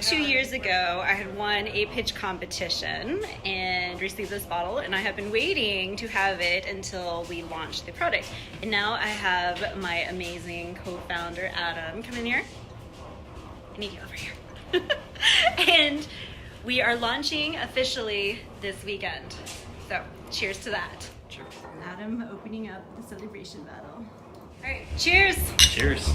2 years ago, I had won a pitch competition and received this bottle, and I have been waiting to have it until we launched the product. And now I have my amazing co-founder, Adam. Come in here. I need you over here. And we are launching officially this weekend. So, cheers to that. Cheers. Adam opening up the celebration bottle. All right, cheers. Cheers.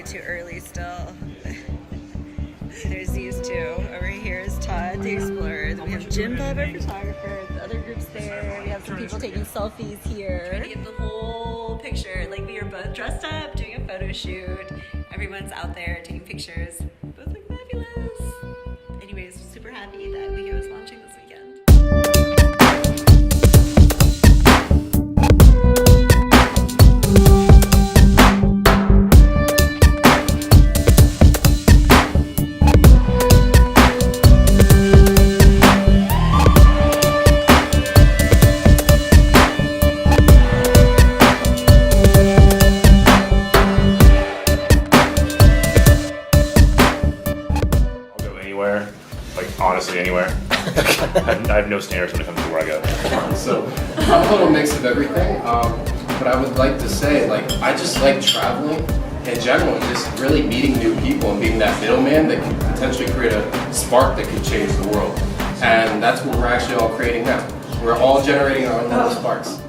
Too early still. There's these two. Over here is Todd, the explorer. Then we have Jim Bob, our photographer. The other group's there. We have some people taking selfies here. Trying to get the whole picture. Like we are both dressed up, doing a photo shoot. Everyone's out there taking pictures. Both look fabulous. Anyways, super happy that WiGo is launching this weekend. Like honestly anywhere. I have no standards when it comes to where I go. So I'm a little mix of everything, but I would like to say, like, I just like traveling in general and just really meeting new people and being that middleman that can potentially create a spark that could change the world. And that's what we're actually all creating now. We're all generating our own little sparks.